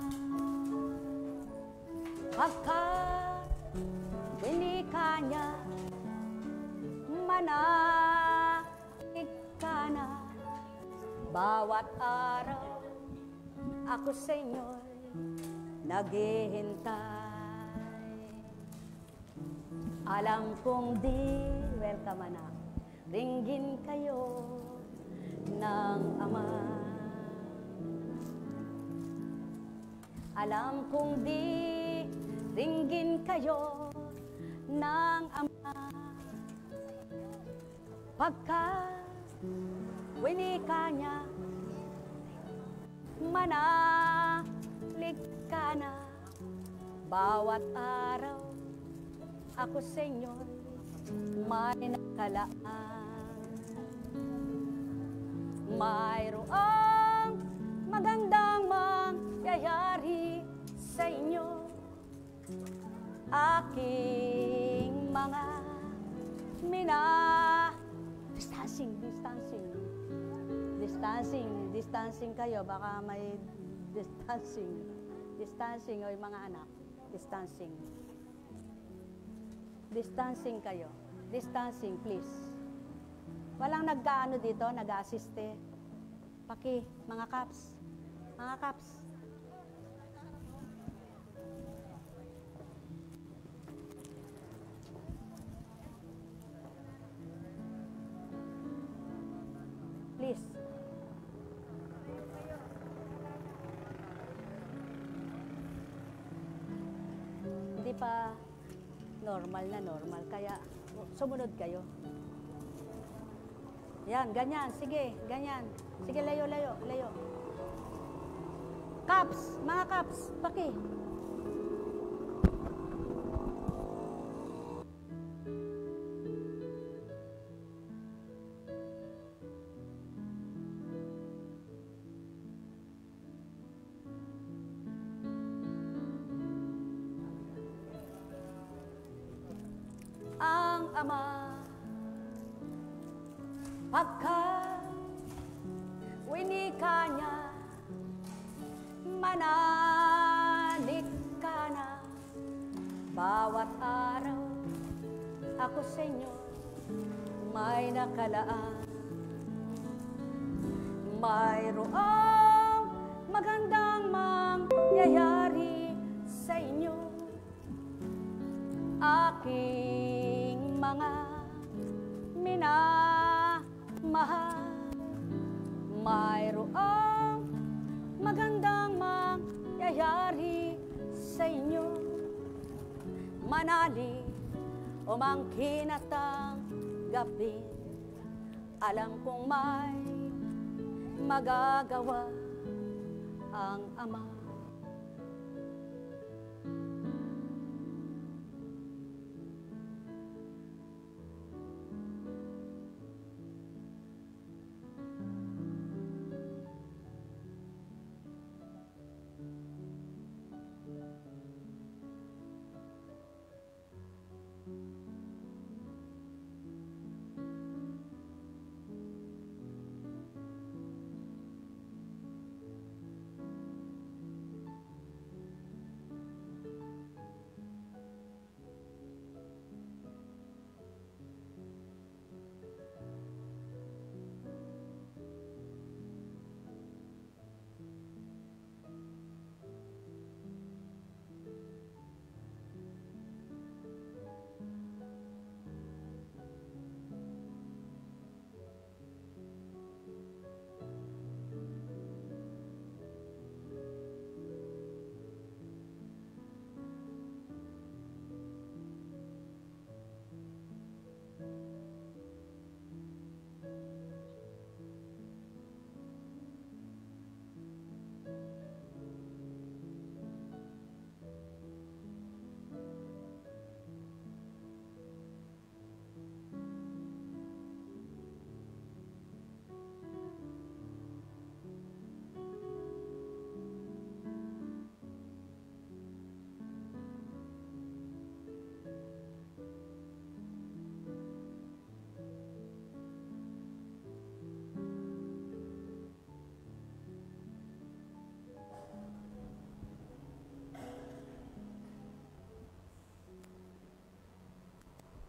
S1: Pagkat winika niya, manalig ka na. Bawat araw, ako sa inyo'y naghihintay. Alam kong welcome anak, ringgin kayo ng Ama. Alam kong ringgin kayo ng Ama. Pagkat winika niya, manalig ka na. Bawat araw, ako sa inyo'y may nakalaan. Mayroong magandang mangyayari sa inyo. Aking mga Distancing kayo, baka may distancing. Distancing, o mga anak, distancing. Distancing kayo. Distancing, please. Walang nagkaano dito, nag-assiste. Mga caps. Mga caps. Please. Hindi pa normal, kaya sumunod kayo. Yan, ganyan, sige, ganyan. Sige, layo. Caps, mga caps, ang Ama, pagkat winika niya, manalig ka na. Bawat araw ako sa inyo may nakalaan. Mayroong magandang mangyayari sa inyo, aking mga minamahal. Mayroong magandang mangyayari sa inyo, manali o mangkin at tanggapin. Alam kong may magagawa ang Ama.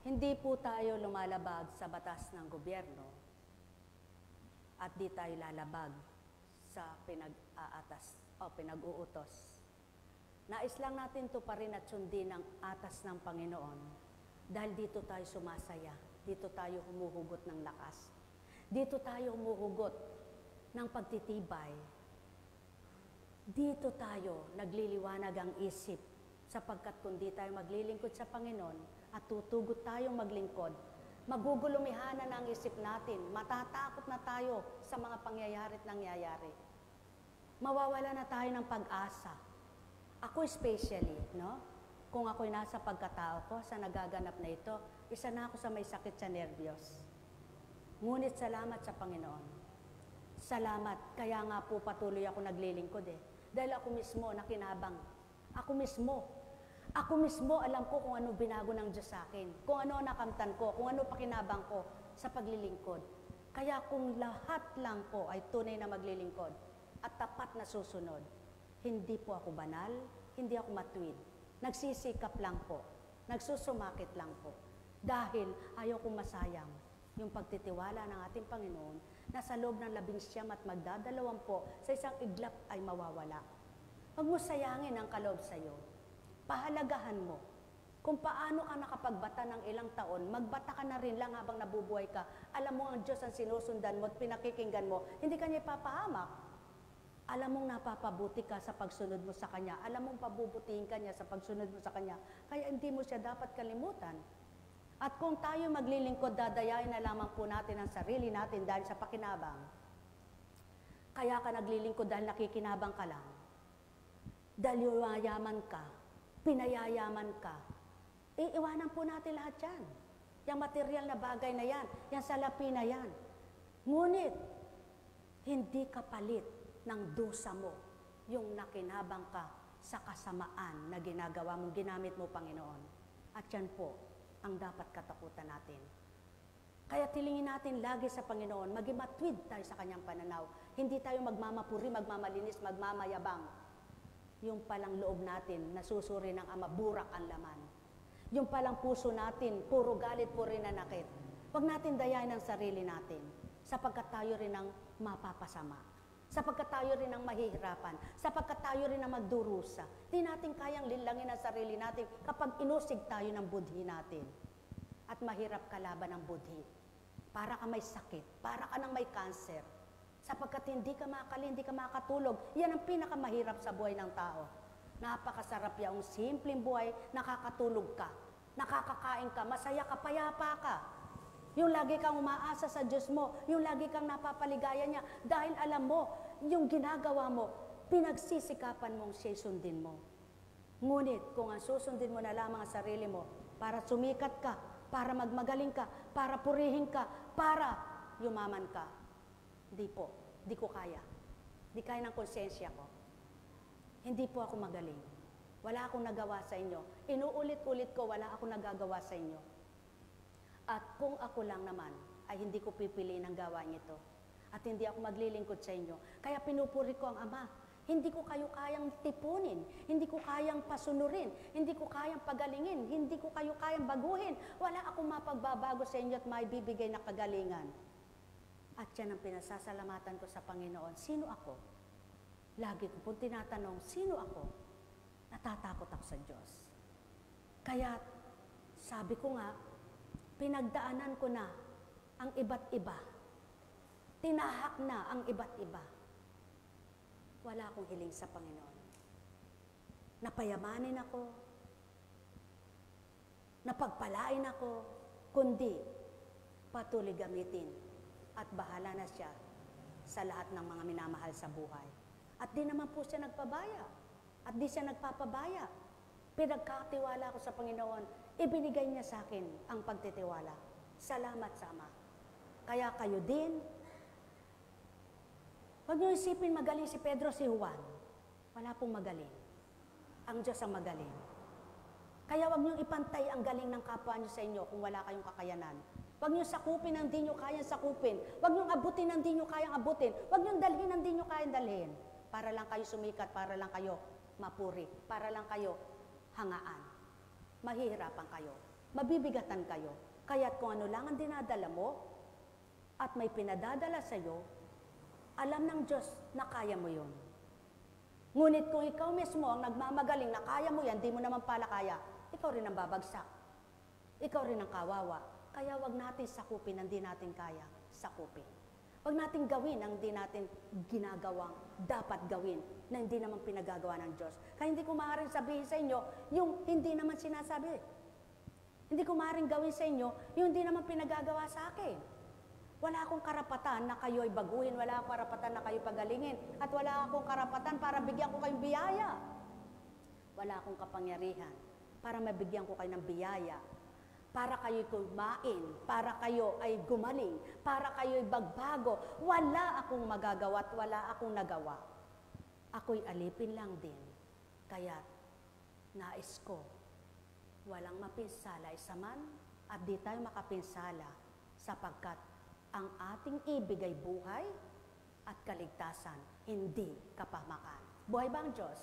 S1: Hindi po tayo lumalabag sa batas ng gobyerno at di tayo lalabag sa pinag-aatas o pinag-uutos. Nais lang natin to pa rin at sundin ang atas ng Panginoon dahil dito tayo sumasaya, dito tayo humuhugot ng lakas, dito tayo humuhugot ng pagtitibay, dito tayo nagliliwanag ang isip sapagkat kung di tayo maglilingkod sa Panginoon, at tutugot tayong maglingkod, magugulumihanan ang isip natin, matatakot na tayo sa mga pangyayari at nangyayari. Mawawala na tayo ng pag-asa. Ako especially, no? Kung ako'y nasa pagkatao ko, sa nagaganap na ito, isa na ako sa may sakit sa nervyos. Ngunit salamat sa Panginoon. Salamat, kaya nga po patuloy ako naglilingkod Dahil ako mismo nakinabang. Ako mismo alam ko kung ano binago ng Diyos sa akin, kung ano nakamtan ko, kung ano pakinabang ko sa paglilingkod. Kaya kung lahat lang po ay tunay na maglilingkod at tapat na susunod, hindi po ako banal, hindi ako matuwid. Nagsisikap lang po, nagsusumakit lang po. Dahil ayaw kong masayang yung pagtitiwala ng ating Panginoon na sa loob ng 19 at magdadalawampu sa isang iglap ay mawawala. Huwag mo sayangin ang kaloob sa iyo. Pahalagahan mo. Kung paano ka nakapagbata ng ilang taon, magbata ka na rin lang habang nabubuhay ka. Alam mo ang Diyos ang sinusundan mo at pinakikinggan mo, hindi ka niya ipapahamak. Alam mong napapabuti ka sa pagsunod mo sa Kanya. Alam mong pabubutihin ka niya sa pagsunod mo sa Kanya. Kaya hindi mo siya dapat kalimutan. At kung tayo maglilingkod, dadayain na lamang po natin ang sarili natin dahil sa pakinabang. Kaya ka naglilingkod dahil nakikinabang ka lang. Dahil yayaman ka, pinayayaman ka. Iiwanan po natin lahat yan. Yung material na bagay na yan, yung salapi na yan. Ngunit, hindi ka palit ng dusa mo yung nakinabang ka sa kasamaan na ginagawa mong ginamit mo, Panginoon. At yan po ang dapat katakutan natin. Kaya tilingin natin lagi sa Panginoon, maging matwid tayo sa Kanyang pananaw. Hindi tayo magmamapuri, magmamalinis, magmamayabang. Yung palang loob natin, nasusuri ng Ama, burak ang laman. Yung palang puso natin, puro galit, puro nanakit. Huwag natin dayain ang sarili natin, sapagkat tayo rin ang mapapasama. Sapagkat tayo rin ang mahihirapan, sapagkat tayo rin ang magdurusa. Di natin kayang linlangin ang sarili natin kapag inusig tayo ng budhi natin. At mahirap kalaban ng budhi. Para ka may sakit, para ka nang may cancer. Sapagkat hindi ka makakali, hindi ka makakatulog. Yan ang pinakamahirap sa buhay ng tao. Napakasarap yung simpleng buhay, nakakatulog ka, nakakakain ka, masaya ka, payapa ka. Yung lagi kang umaasa sa Diyos mo, yung lagi kang napapaligaya niya, dahil alam mo, yung ginagawa mo, pinagsisikapan mong siya'y sundin mo. Ngunit, kung ang susundin mo na lamang ang sarili mo, para sumikat ka, para magmagaling ka, para purihin ka, para yumaman ka, hindi po, di ko kaya. Di kaya ng konsensya ko. Hindi po ako magaling. Wala akong nagawa sa inyo. Inuulit-ulit ko, wala akong nagagawa sa inyo. At kung ako lang naman, ay hindi ko pipiliin ang gawain ito. At hindi ako maglilingkod sa inyo. Kaya pinupuri ko ang Ama. Hindi ko kayo kayang tipunin. Hindi ko kayang pasunurin. Hindi ko kayang pagalingin. Hindi ko kayo kayang baguhin. Wala akong mapagbabago sa inyo at maibibigay na kagalingan. At yan ang pinasasalamatan ko sa Panginoon. Sino ako? Lagi ko po tinatanong, sino ako? Natatakot ako sa Diyos. Kaya, sabi ko nga, pinagdaanan ko na ang iba't iba. Tinahak na ang iba't iba. Wala akong hiling sa Panginoon. Napayamanin ako, napagpalain ako, kundi patuloy gamitin at bahala na siya sa lahat ng mga minamahal sa buhay. At di naman po siya nagpabaya. At di siya nagpapabaya. Pinagkatiwala ko sa Panginoon, ibinigay niya sa akin ang pagtitiwala. Salamat sa Ama. Kaya kayo din, huwag niyo isipin magaling si Pedro, si Juan. Wala pong magaling. Ang Diyos ang magaling. Kaya huwag niyo ipantay ang galing ng kapwa niyo sa inyo kung wala kayong kakayanan. Huwag niyo sakupin ang di niyo kayang sakupin. Huwag niyo abutin ang di niyo kayang abutin. Huwag niyo dalhin ang di niyo kayang dalhin. Para lang kayo sumikat, para lang kayo mapuri, para lang kayo hangaan. Mahihirapan kayo, mabibigatan kayo. Kaya't kung ano lang ang dinadala mo at may pinadadala sa iyo, alam ng Diyos na kaya mo yun. Ngunit kung ikaw mismo ang nagmamagaling na kaya mo yan, di mo naman pala kaya, ikaw rin ang babagsak. Ikaw rin ang kawawa. Kaya wag natin sakupin ang di natin kaya sakupin. Huwag natin gawin ang hindi natin ginagawang dapat gawin na hindi naman pinagagawa ng Diyos. Kaya hindi ko maaaring sabihin sa inyo yung hindi naman sinasabi. Hindi ko maaaring gawin sa inyo yung hindi naman pinagagawa sa akin. Wala akong karapatan na kayo'y baguhin, wala akong karapatan na kayo pagalingin, at wala akong karapatan para bigyan ko kayong biyaya. Wala akong kapangyarihan para mabigyan ko kayo ng biyaya. Para kayo'y kumain, para kayo ay gumaling, para kayo'y bagbago. Wala akong magagawa at wala akong nagawa. Ako'y alipin lang din. Kaya nais ko, walang mapinsala isa man at di tayo makapinsala sapagkat Ang ating ibig ay buhay at kaligtasan, hindi kapahamakan. Buhay ba ang Diyos?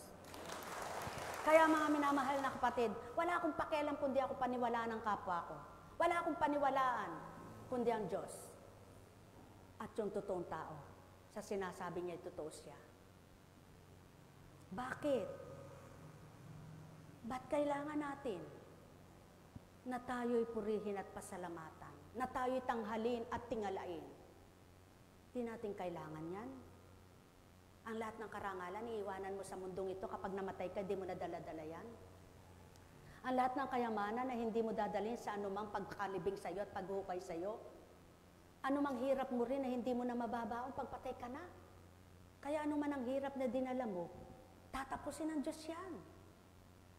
S1: Kaya mga minamahal na kapatid, wala akong pakialam kundi ako paniwalaan ng kapwa ko. Wala akong paniwalaan kundi ang Diyos. At yung totoong tao, sa sinasabi niya, totoo siya. Bakit? Ba't kailangan natin na tayo'y purihin at pasalamatan? Na tayo'y tanghalin at tingalain? Di natin kailangan yan. Ang lahat ng karangalan, iiwanan mo sa mundong ito. Kapag namatay ka, di mo na dala-dala yan. Ang lahat ng kayamanan na hindi mo dadalhin sa anumang pagkakalibing sa iyo at paghukay sa iyo. Anumang hirap mo rin na hindi mo na mababaon pagpatay ka na. Kaya anuman ang hirap na dinala mo, tatapusin ng Diyos yan.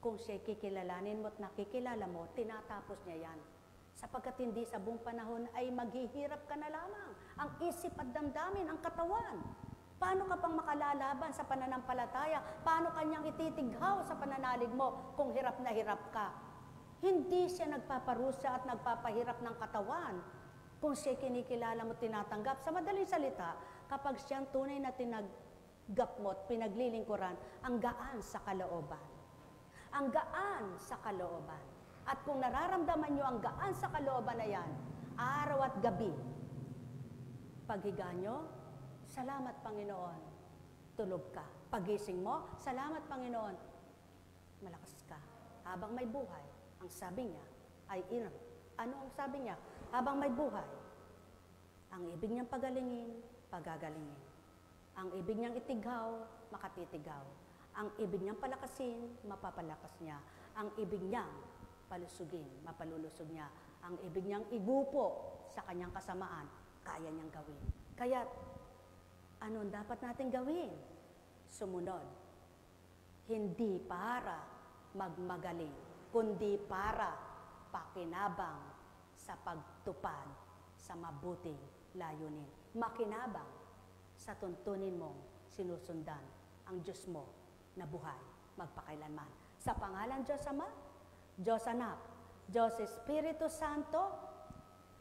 S1: Kung siya'y kikilalanin mo at nakikilala mo, tinatapos niya yan. Sapagkat hindi sa buong panahon ay maghihirap ka na lamang. Ang isip at damdamin, ang katawan. Paano ka pang makalalaban sa pananampalataya? Paano kanyang ititighaw sa pananalig mo kung hirap na hirap ka? Hindi siya nagpaparusa at nagpapahirap ng katawan. Kung siya kinikilala mo, tinatanggap. Sa madaling salita, kapag siyang tunay na tinanggap mo at pinaglilingkuran, ang gaan sa kalooban. Ang gaan sa kalooban. At kung nararamdaman nyo ang gaan sa kalooban na yan, araw at gabi, paghiga nyo, salamat Panginoon, tulog ka. Pagising mo, salamat Panginoon, malakas ka. Habang may buhay, ang sabi niya ay ano ang sabi niya? Habang may buhay, ang ibig niyang pagalingin, pagagalingin. Ang ibig niyang itighaw, makatitigaw. Ang ibig niyang palakasin, mapapalakas niya. Ang ibig niyang palusugin, mapalulusog niya. Ang ibig niyang igupo sa kanyang kasamaan, kaya niyang gawin. Kaya, ano dapat natin gawin? Sumunod. Hindi para magmagaling, kundi para pakinabang sa pagtupad sa mabuting layunin. Makinabang sa tuntunin mong sinusundan ang Diyos mo na buhay magpakailanman. Sa pangalan Diyos Ama, Diyos Anak, Diyos Espiritu Santo,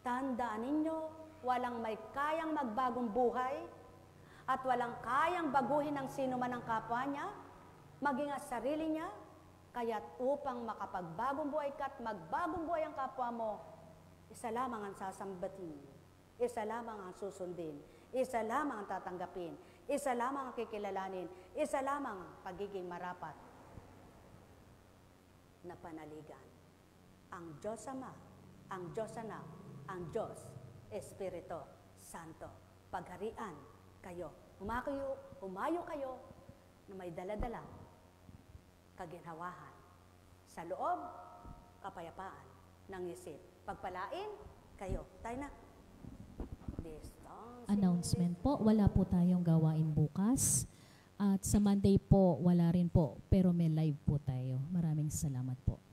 S1: tandaan ninyo, walang may kayang magbagong buhay at walang kayang baguhin ng sino man ang kapwa niya, maging ang sarili niya, kaya't upang makapagbagong buhay ka at magbagong buhay ang kapwa mo, isa lamang ang sasambatin, isa lamang ang susundin, isa lamang ang tatanggapin, isa lamang ang kikilalanin, isa lamang ang pagiging marapat na panaligan. Ang Diyos Ama, ang Diyos Anak, ang Diyos Espiritu Santo. Pagharian kayo. Humayo kayo na may dala-dala kaginhawahan. Sa loob, kapayapaan ng isip. Pagpalain kayo. Tayo na.
S3: Announcement po, wala po tayong gawain bukas. At sa Monday po, wala rin po. Pero may live po tayo. Maraming salamat po.